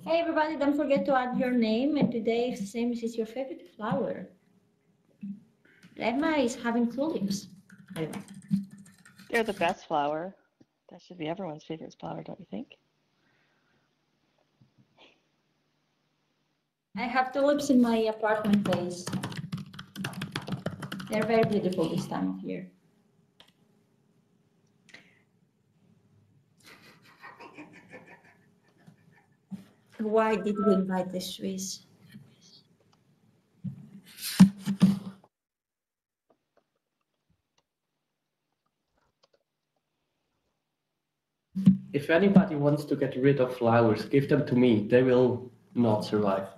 Hey everybody, don't forget to add your name, and today if the same is your favorite flower. Emma is having tulips. Anyway. They're the best flower. That should be everyone's favorite flower, don't you think? I have tulips in my apartment place. They're very beautiful this time of year. Why did we invite the Swiss? If anybody wants to get rid of flowers, give them to me. They will not survive.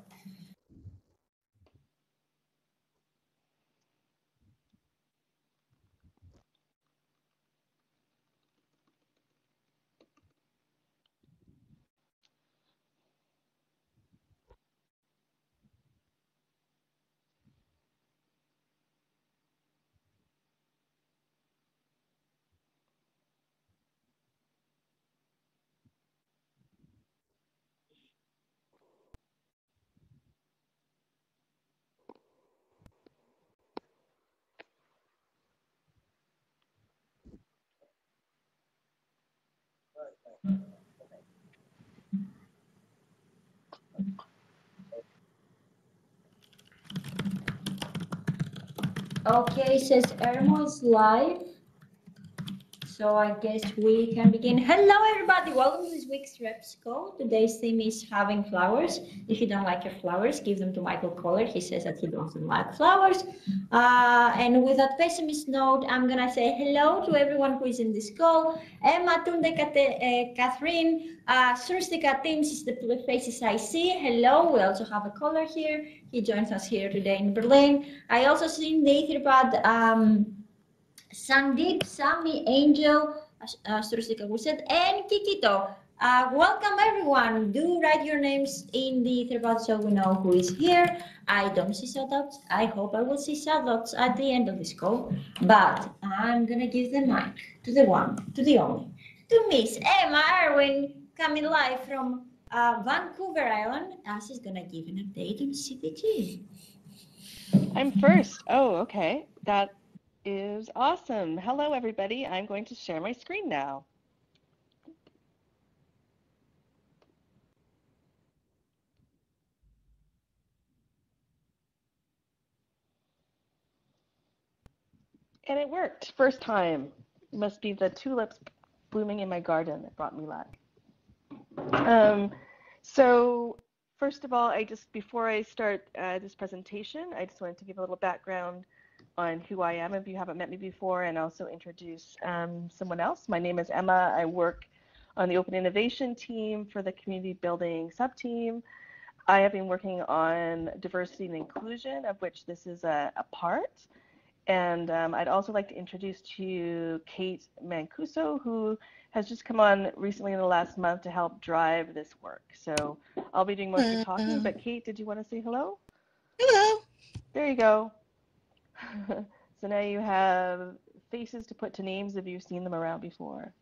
Okay, says Ermo is live. So I guess we can begin. Hello everybody, welcome to this week's Repsco. Today's theme is having flowers. If you don't like your flowers, give them to Michael Kohler. He says that he doesn't like flowers. And with that pessimist note, I'm gonna say hello to everyone who is in this call. Emma, Tunde, Catherine, Surstika Teams is the faces I see. Hello, we also have a caller here. He joins us here today in Berlin. I also see in the Etherpad Sandeep, Sami, Angel, Surusika Wuset, and Kikito. Welcome everyone. Do write your names in the Etherpad so we know who is here. I don't see shoutouts. I hope I will see shoutouts at the end of this call. But I'm gonna give the mic to the one, to the only, to Miss Emma Irwin, coming live from Vancouver Island. She's gonna give an update on CPG. I'm first. Oh, okay. That is awesome. Hello, everybody. I'm going to share my screen now. And it worked. First time. Must be the tulips blooming in my garden that brought me luck. Um, so first of all, before I start this presentation, I just wanted to give a little background on who I am if you haven't met me before, and also introduce someone else. My name is Emma. I work on the Open Innovation team for the Community Building sub-team. I have been working on diversity and inclusion, of which this is a part. And I'd also like to introduce to you Kate Mancuso, who has just come on recently in the last month to help drive this work. So I'll be doing most of the talking, but Kate, did you want to say hello? Hello. There you go. So now you have faces to put to names if you've seen them around before.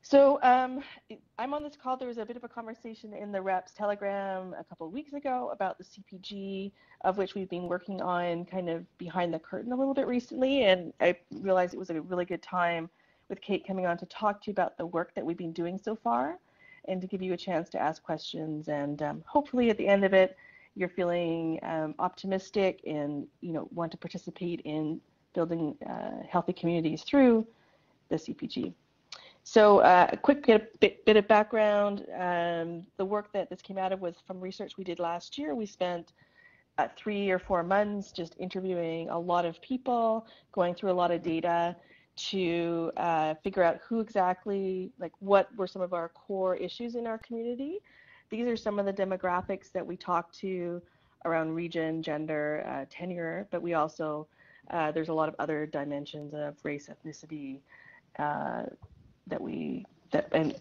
So I'm on this call. There was a bit of a conversation in the Reps Telegram a couple of weeks ago about the CPG, of which we've been working on kind of behind the curtain a little bit recently. And I realized it was a really good time with Kate coming on to talk to you about the work that we've been doing so far and to give you a chance to ask questions. And hopefully at the end of it, you're feeling optimistic and want to participate in building healthy communities through the CPG. So a quick bit of background. The work that this came out of was from research we did last year. We spent 3 or 4 months just interviewing a lot of people, going through a lot of data to figure out who exactly, like what were some of our core issues in our community. These are some of the demographics that we talked to around region, gender, tenure, but we also, there's a lot of other dimensions of race, ethnicity, and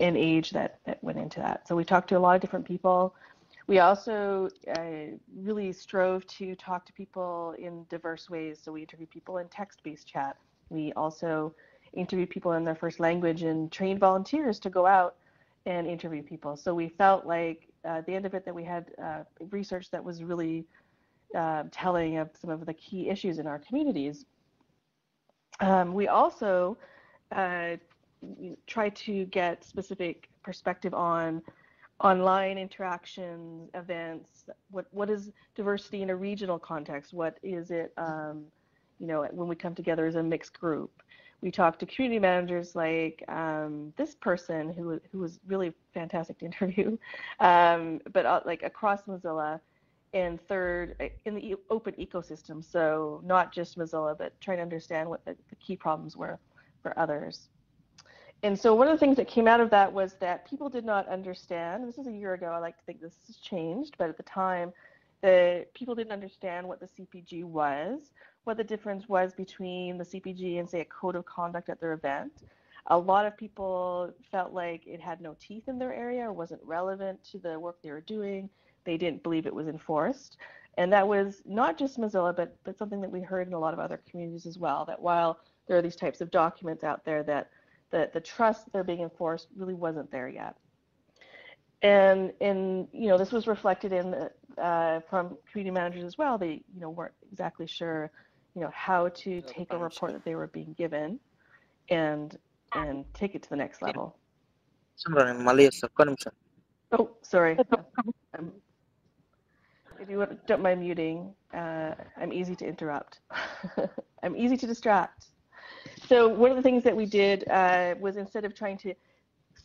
age that went into that. So we talked to a lot of different people. We also really strove to talk to people in diverse ways. So we interviewed people in text-based chat. We also interviewed people in their first language and trained volunteers to go out and interview people. So we felt like at the end of it that we had research that was really telling of some of the key issues in our communities. We also try to get specific perspective on online interactions, events. What is diversity in a regional context? What is it, when we come together as a mixed group? We talked to community managers like this person who was really fantastic to interview, but like across Mozilla, and third, in the open ecosystem. So not just Mozilla, but trying to understand what the key problems were for others. And so one of the things that came out of that was that people did not understand, this is a year ago, I like to think this has changed, but at the time, the people didn't understand what the CPG was, what the difference was between the CPG and, say, a code of conduct at their event. A lot of people felt like it had no teeth in their area or wasn't relevant to the work they were doing. They didn't believe it was enforced. And that was not just Mozilla, but something that we heard in a lot of other communities as well, that while there are these types of documents out there, that the trust that they're being enforced really wasn't there yet. And this was reflected in from community managers as well. They weren't exactly sure how to take a report that they were being given and take it to the next level. Oh, sorry. If you don't mind muting, I'm easy to interrupt. I'm easy to distract. So one of the things that we did was, instead of trying to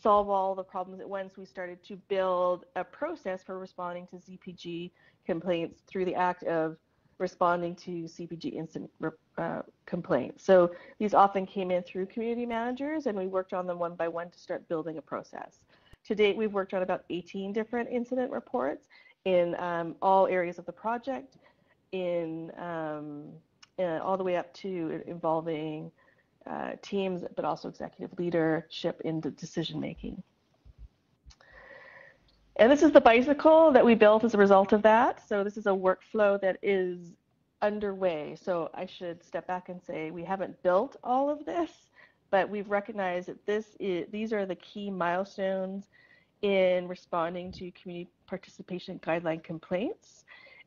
solve all the problems at once, we started to build a process for responding to CPG complaints through the act of responding to CPG incident complaints. So these often came in through community managers, and we worked on them one by one to start building a process. To date, we've worked on about 18 different incident reports in all areas of the project, in all the way up to involving teams, but also executive leadership in the decision making. And this is the bicycle that we built as a result of that. So this is a workflow that is underway. So I should step back and say we haven't built all of this, but we've recognized that these are the key milestones in responding to community participation guideline complaints.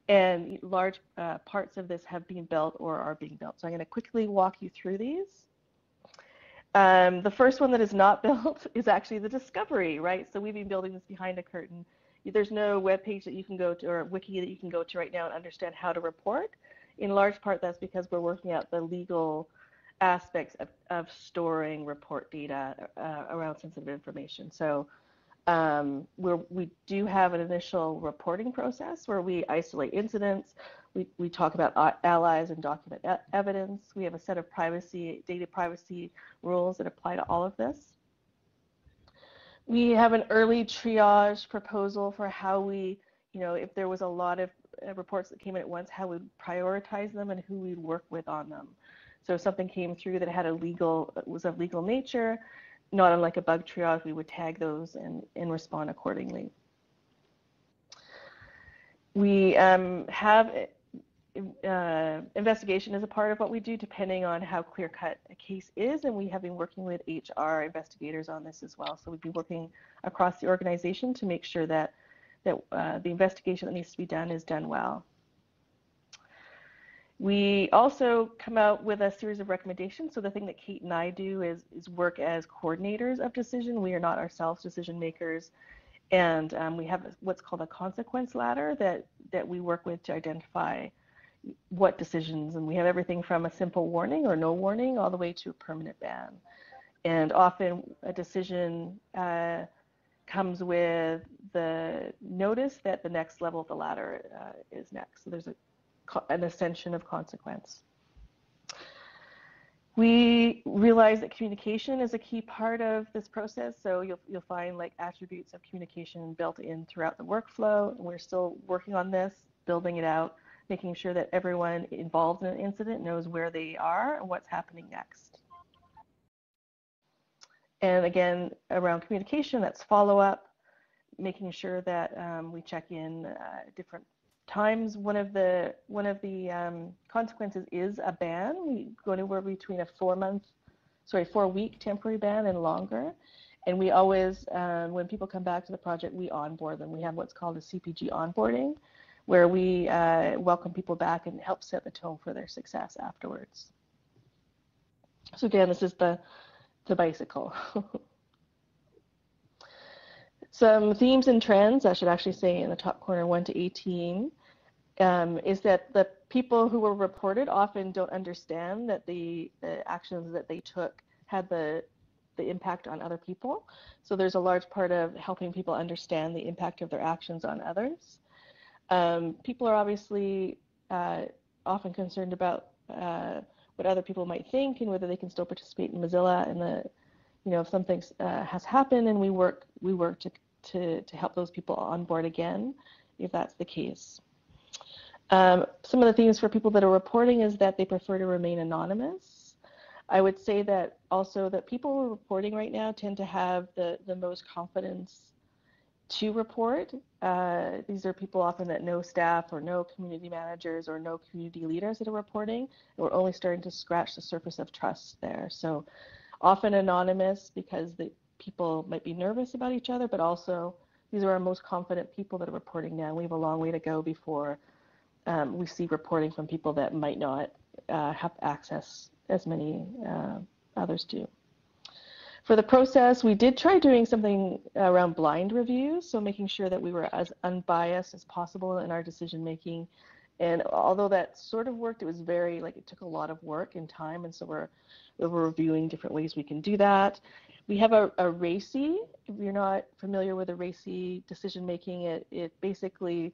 And large parts of this have been built or are being built. So I'm going to quickly walk you through these. The first one that is not built is actually the discovery, right? So we've been building this behind a curtain. There's no web page that you can go to or a wiki that you can go to right now and understand how to report. In large part, that's because we're working out the legal aspects of storing report data around sensitive information. So we do have an initial reporting process where we isolate incidents. We talk about allies and document evidence. We have a set of data privacy rules that apply to all of this. We have an early triage proposal for how we, if there was a lot of reports that came in at once, how we'd prioritize them and who we'd work with on them. So if something came through that was of legal nature, not unlike a bug triage, we would tag those and respond accordingly. We have investigation as a part of what we do, depending on how clear-cut a case is, and we have been working with HR investigators on this as well. So we've been working across the organization to make sure that the investigation that needs to be done is done well. We also come out with a series of recommendations. So the thing that Kate and I do is work as coordinators of decision. We are not ourselves decision makers. And we have what's called a consequence ladder that we work with to identify what decisions. And we have everything from a simple warning or no warning all the way to a permanent ban. And often a decision comes with the notice that the next level of the ladder is next. So there's an ascension of consequence. We realize that communication is a key part of this process, so you'll find like attributes of communication built in throughout the workflow. And we're still working on this, building it out, making sure that everyone involved in an incident knows where they are and what's happening next. And again, around communication, that's follow-up, making sure that we check in different times. One of the consequences is a ban. We go anywhere between a 4-week temporary ban and longer. And we always, when people come back to the project, we onboard them. We have what's called a CPG onboarding, where we welcome people back and help set the tone for their success afterwards. So again, this is the bicycle. Some themes and trends, I should actually say in the top corner, 1 to 18, is that the people who were reported often don't understand that the actions that they took had the impact on other people. So there's a large part of helping people understand the impact of their actions on others. People are obviously often concerned about what other people might think and whether they can still participate in Mozilla, and if something has happened, and we work to help those people on board again, if that's the case. Some of the themes for people that are reporting is that they prefer to remain anonymous. I would say that also that people who are reporting right now tend to have the most confidence to report. These are people often that know staff or know community managers or know community leaders that are reporting. We're only starting to scratch the surface of trust there. So often anonymous because the people might be nervous about each other, but also these are our most confident people that are reporting now. We have a long way to go before we see reporting from people that might not have access as many others do. For the process, we did try doing something around blind reviews, so making sure that we were as unbiased as possible in our decision making. And although that sort of worked, it was very, it took a lot of work and time, and so we're reviewing different ways we can do that. We have a RACI. If you're not familiar with a RACI decision making, it basically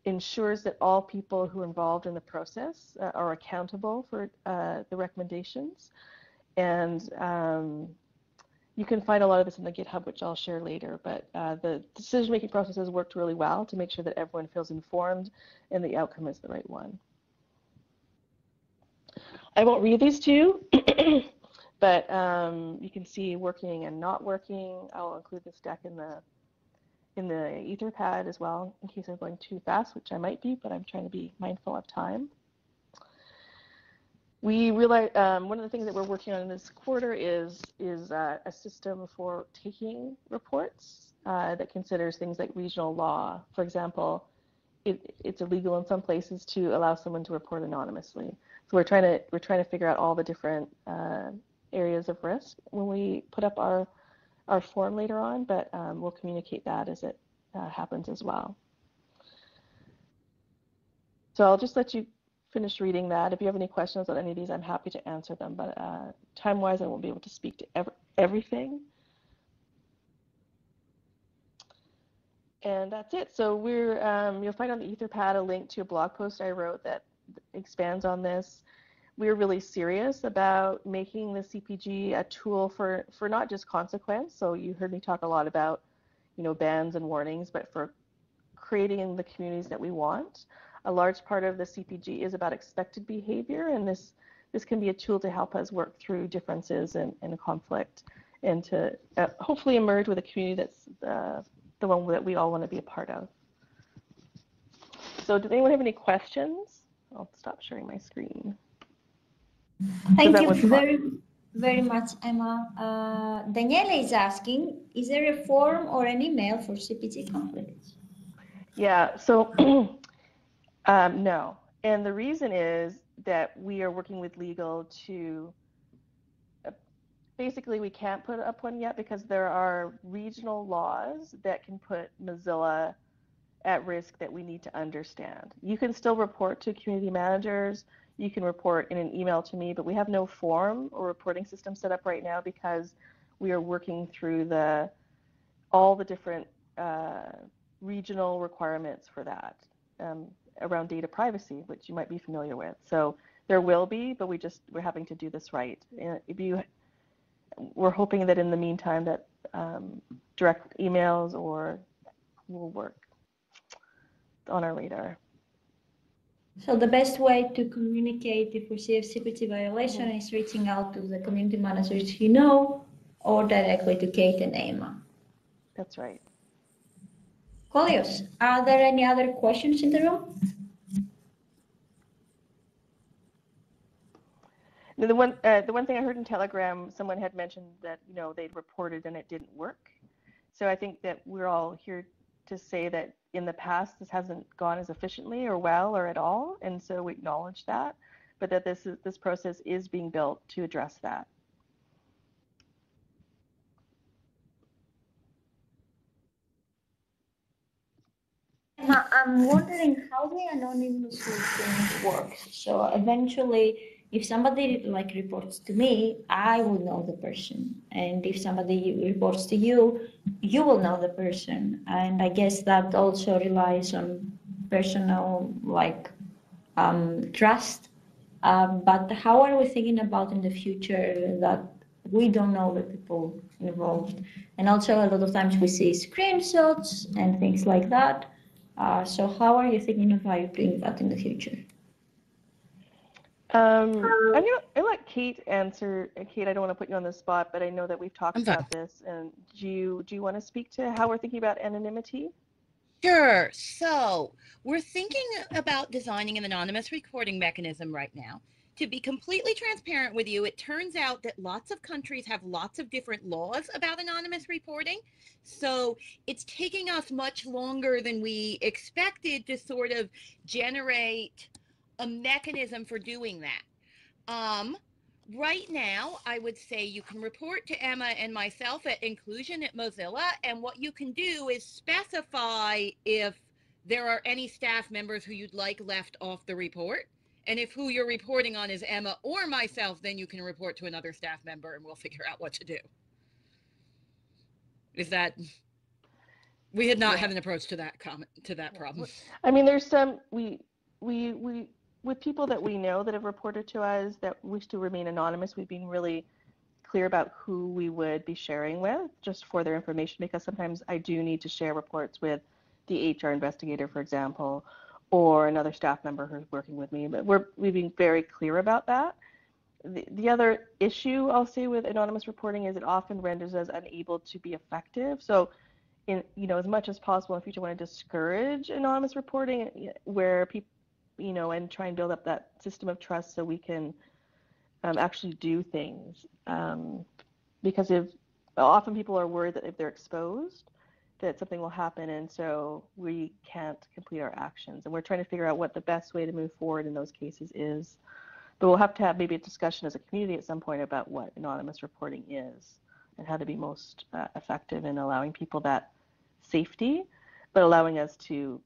ensures that all people who are involved in the process are accountable for the recommendations. And you can find a lot of this in the GitHub, which I'll share later, but the decision-making process has worked really well to make sure that everyone feels informed and the outcome is the right one. I won't read these two, but you can see working and not working. I'll include this deck in the Etherpad as well, in case I'm going too fast, which I might be, but I'm trying to be mindful of time. We realize one of the things that we're working on in this quarter is a system for taking reports that considers things like regional law. For example, it's illegal in some places to allow someone to report anonymously. So we're trying to figure out all the different areas of risk when we put up our form later on, but we'll communicate that as it happens as well. So I'll just let you finish reading that. If you have any questions on any of these, I'm happy to answer them, but time-wise, I won't be able to speak to everything. And that's it. So you'll find on the Etherpad a link to a blog post I wrote that expands on this. We're really serious about making the CPG a tool for not just consequence. So you heard me talk a lot about, bans and warnings, but for creating the communities that we want. A large part of the CPG is about expected behavior, and this can be a tool to help us work through differences and conflict, and to hopefully emerge with a community that's the one that we all want to be a part of. So does anyone have any questions? I'll stop sharing my screen. Thank you very, very much, Emma. Daniela is asking, is there a form or an email for CPG conflicts? Yeah, so no. And the reason is that we are working with legal to, basically we can't put up one yet because there are regional laws that can put Mozilla at risk that we need to understand. You can still report to community managers, you can report in an email to me, but we have no form or reporting system set up right now because we are working through all the different regional requirements for that around data privacy, which you might be familiar with. So there will be, but we're having to do this right. We're hoping that in the meantime that direct emails will work on our radar. So the best way to communicate if we see a CPT violation is reaching out to the community managers you know, or directly to Kate and Emma. That's right. Kolios, are there any other questions in the room? The one thing I heard in Telegram, someone had mentioned that they'd reported and it didn't work. So I think that we're all here to say that in the past this hasn't gone as efficiently or well or at all, and so we acknowledge that, but that this process is being built to address that. I'm wondering how the anonymous thing works. So eventually, if somebody like reports to me, I will know the person, and if somebody reports to you, you will know the person. And I guess that also relies on personal trust. But how are we thinking about in the future that we don't know the people involved? And also, a lot of times we see screenshots and things like that. So how are you thinking about doing that in the future? I'm gonna let Kate answer. Kate, I don't want to put you on the spot, but I know that we've talked about this. And do you want to speak to how we're thinking about anonymity? Sure. So we're thinking about designing an anonymous recording mechanism right now. To be completely transparent with you, it turns out that lots of countries have lots of different laws about anonymous reporting. So it's taking us much longer than we expected to sort of generate a mechanism for doing that. Right now, I would say you can report to Emma and myself at Inclusion at Mozilla, and what you can do is specify if there are any staff members who you'd like left off the report. And if who you're reporting on is Emma or myself, then you can report to another staff member and we'll figure out what to do. Is that... We had not had an approach to that problem. I mean, there's some, we with people that we know that have reported to us that wish to remain anonymous, we've been really clear about who we would be sharing with just for their information, because sometimes I do need to share reports with the HR investigator, for example, or another staff member who's working with me. But we've been very clear about that. The other issue I'll say with anonymous reporting is it often renders us unable to be effective. So as much as possible in the future, I want to discourage anonymous reporting where people, and try and build up that system of trust so we can actually do things. Because often people are worried that if they're exposed, that something will happen, and so we can't complete our actions. And we're trying to figure out what the best way to move forward in those cases is. But we'll have to have maybe a discussion as a community at some point about what anonymous reporting is and how to be most effective in allowing people that safety, but allowing us to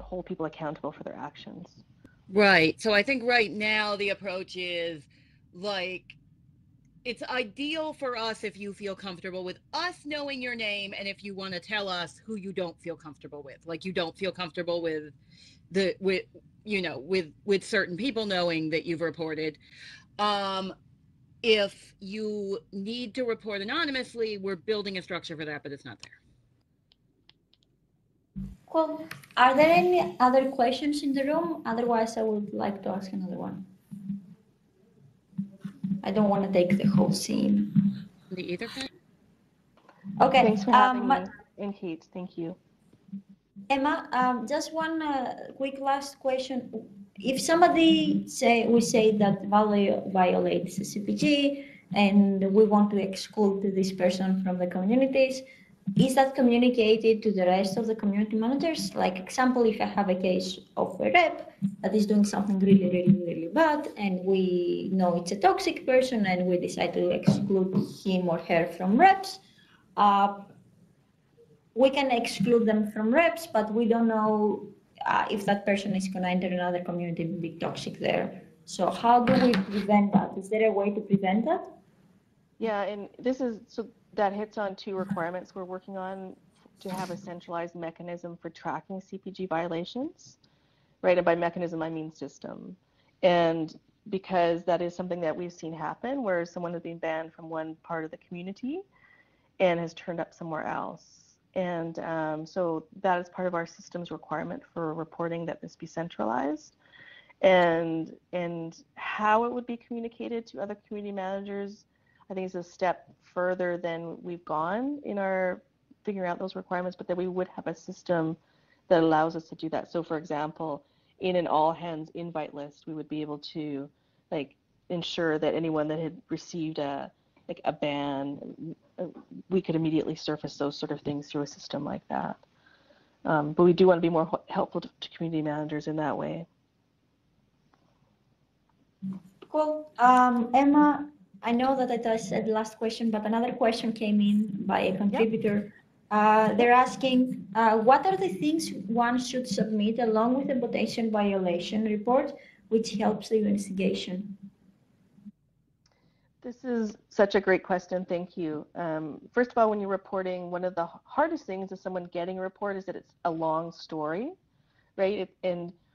hold people accountable for their actions. Right. So I think right now the approach is it's ideal for us if you feel comfortable with us knowing your name, and if you want to tell us who you don't feel comfortable with, like you don't feel comfortable with with certain people knowing that you've reported. If you need to report anonymously, we're building a structure for that, but it's not there. Cool. Are there any other questions in the room? Otherwise, I would like to ask another one. I don't want to take the whole scene. Me either. Okay. Thanks for having me. And Kate, thank you. Emma, just one quick last question. If somebody we say that violates the CPG and we want to exclude this person from the communities, is that communicated to the rest of the community managers? Like example, if I have a case of a rep that is doing something really, really, really bad, and we know it's a toxic person and we decide to exclude him or her from reps, we can exclude them from reps, but we don't know if that person is going to enter another community and be toxic there. So how do we prevent that? Is there a way to prevent that? Yeah, and that hits on two requirements we're working on to have a centralized mechanism for tracking CPG violations, right? And by mechanism, I mean system. And because that is something that we've seen happen where someone has been banned from one part of the community and has turned up somewhere else. And so that is part of our systems requirement for reporting that this be centralized. And how it would be communicated to other community managers, I think is a step further than we've gone in our figuring out those requirements, but that we would have a system that allows us to do that. So for example, in an all hands invite list, we would be able to ensure that anyone that had received a ban, we could immediately surface those sort of things through a system like that. But we do want to be more helpful to community managers in that way. Cool. Emma, I know that I said last question, but another question came in by a contributor. They're asking, what are the things one should submit along with the potential violation report, which helps the investigation? This is such a great question. Thank you. First of all, when you're reporting, one of the hardest things of someone getting a report is that it's a long story, right?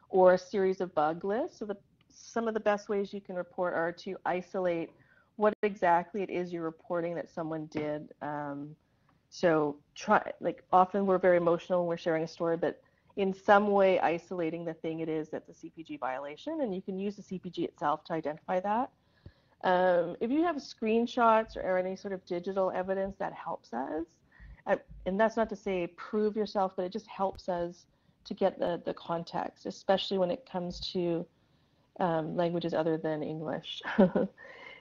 Or a series of bug lists. So some of the best ways you can report are to isolate what exactly it is you're reporting that someone did. So often we're very emotional when we're sharing a story, but in some way isolating the thing it is that's a CPG violation, and you can use the CPG itself to identify that. If you have screenshots or any sort of digital evidence, that helps us. And that's not to say prove yourself, but it just helps us to get the context, especially when it comes to languages other than English.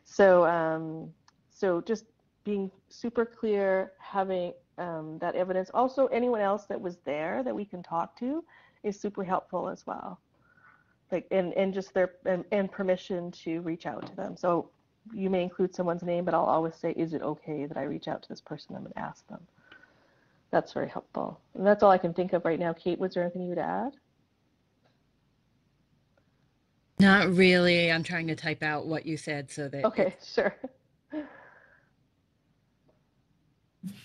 So just being super clear, having that evidence. Also, anyone else that was there that we can talk to is super helpful as well. And just and permission to reach out to them. So you may include someone's name, but I'll always say, is it okay that I reach out to this person and ask them? That's very helpful. And that's all I can think of right now. Kate, was there anything you would add? Not really. I'm trying to type out what you said so that. Okay, sure.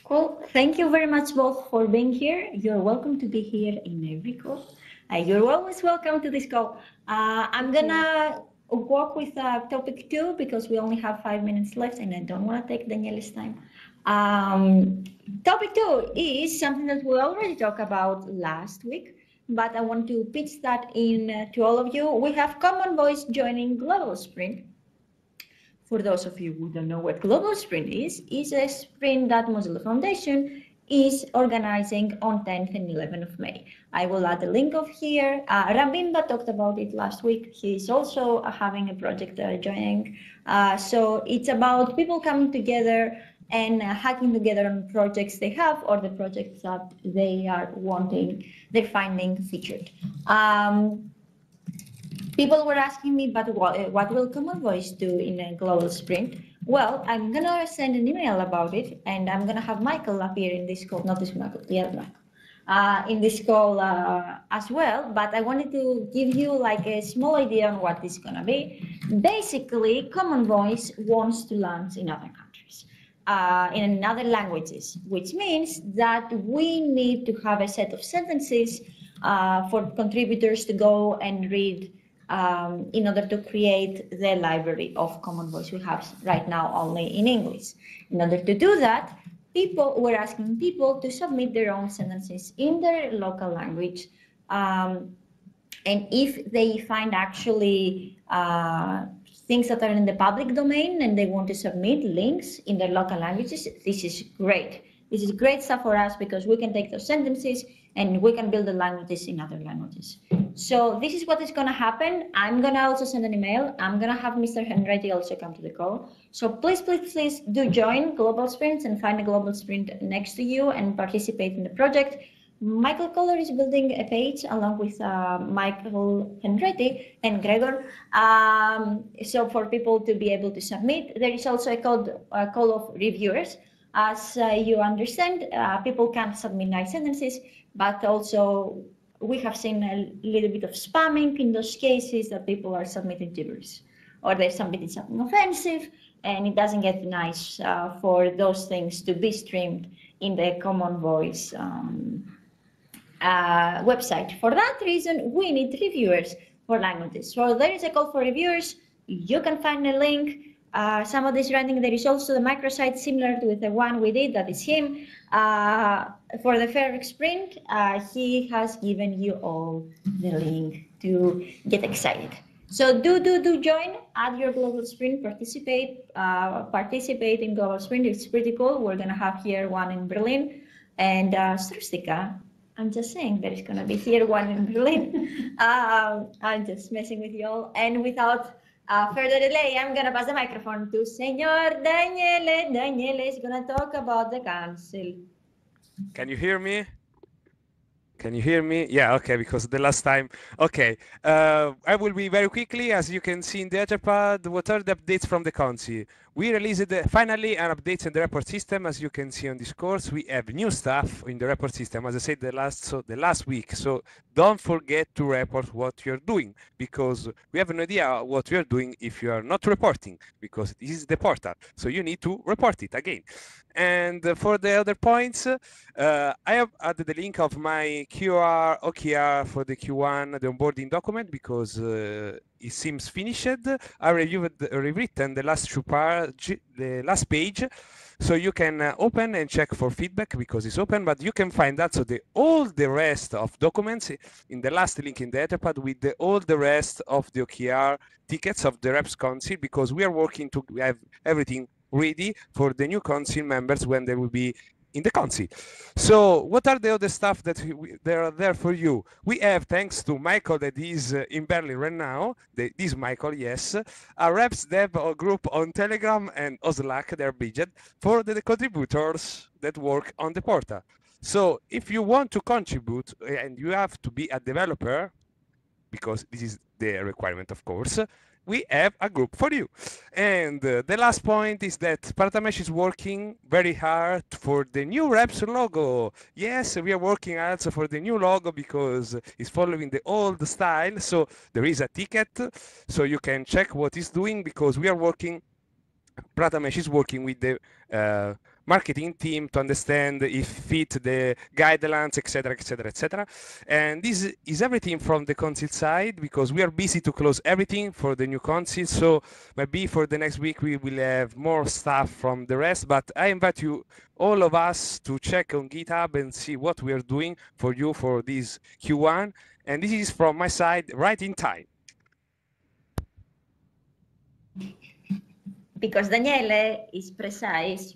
Cool. Thank you very much both for being here. You're welcome to be here in every call. You're always welcome to this call. I'm gonna walk with topic 2 because we only have 5 minutes left and I don't want to take Daniela's time. Topic 2 is something that we already talked about last week, but I want to pitch that in to all of you. We have Common Voice joining Global Sprint. For those of you who don't know what Global Sprint is a sprint that Mozilla Foundation is organizing on 10th and 11th of May. I will add a link of here. Rabinda talked about it last week. He's also having a project joining. So it's about people coming together and hacking together on projects they have or the projects that they are they're finding featured. People were asking me, but what will Common Voice do in a Global Sprint? Well, I'm going to send an email about it, and I'm going to have Michael appear in this call, not this Michael, the other Michael, in this call as well. But I wanted to give you like a small idea on what this is going to be. Basically, Common Voice wants to launch in other countries, in other languages, which means that we need to have a set of sentences for contributors to go and read in order to create the library of Common Voice we have right now only in English. In order to do that, we're asking people to submit their own sentences in their local language. And if they find actually things that are in the public domain and they want to submit links in their local languages, this is great. This is great stuff for us because we can take those sentences and we can build the languages in other languages. So this is what is going to happen. I'm going to also send an email. I'm going to have Mr. Henriette also come to the call. So please, please, please do join Global Sprints and find a Global Sprint next to you and participate in the project. Michael Kohler is building a page along with Michael Henriette and Gregor. So for people to be able to submit, there is also a call of reviewers. As you understand, people can submit nice sentences, but also we have seen a little bit of spamming in those cases that people are submitting gibberish or they're submitting something offensive and it doesn't get nice for those things to be streamed in the Common Voice website. For that reason, we need reviewers for languages. So there is a call for reviewers. You can find a link. Somebody is running. There is also the microsite similar to the one we did, that is him. For the Fair Sprint, he has given you all the link to get excited. So do join, add your Global Sprint, participate in Global Sprint. It's pretty cool. We're gonna have here one in Berlin, and Strustica, I'm just saying there is gonna be here one in Berlin. I'm just messing with you all, and without Further delay, I'm gonna pass the microphone to Senor Daniele. Daniele is gonna talk about the council. Can you hear me? Can you hear me? Yeah, okay, because the last time. Okay, I will be very quickly. As you can see in the Etherpad, what are the updates from the council? We released finally an update in the report system. As you can see on this course, we have new stuff in the report system, as I said the last week. So don't forget to report what you're doing, because we have an idea what we are doing if you are not reporting, because this is the portal. So you need to report it again. And for the other points, I have added the link of my QR OKR for the Q1, the onboarding document, because it seems finished. I rewritten the last the last page, so you can open and check for feedback because it's open. But you can find also all the rest of documents in the last link in the Etherpad with all the rest of the OKR tickets of the Reps Council, because we are working to have everything ready for the new council members when they will be in the council. So what are the other stuff that they are there for you? We have, thanks to Michael that is in Berlin right now, this Michael, yes, a Reps Dev group on Telegram and on Slack, they're budget for the contributors that work on the portal. So if you want to contribute and you have to be a developer, because this is the requirement, of course, we have a group for you. And the last point is that Partamesh is working very hard for the new Reps logo. Yes, we are working also for the new logo because it's following the old style. So there is a ticket, so you can check what it's doing, because we are working, Pratamesh is working with the marketing team to understand if fit the guidelines, etc., etc., etc. And this is everything from the council side, because we are busy to close everything for the new council. So maybe for the next week we will have more stuff from the rest. But I invite you, all of us, to check on GitHub and see what we are doing for you for this Q1. And this is from my side, right in time. Because Daniele is precise.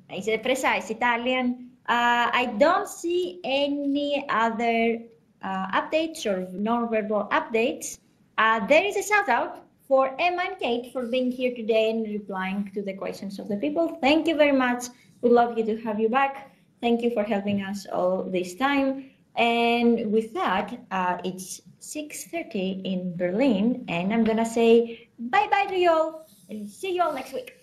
He's a precise Italian. I don't see any other updates or non-verbal updates. There is a shout out for Emma and Kate for being here today and replying to the questions of the people. Thank you very much. We'd love you to have you back. Thank you for helping us all this time. And with that, it's 6:30 in Berlin, and I'm gonna say bye-bye to you all and see you all next week.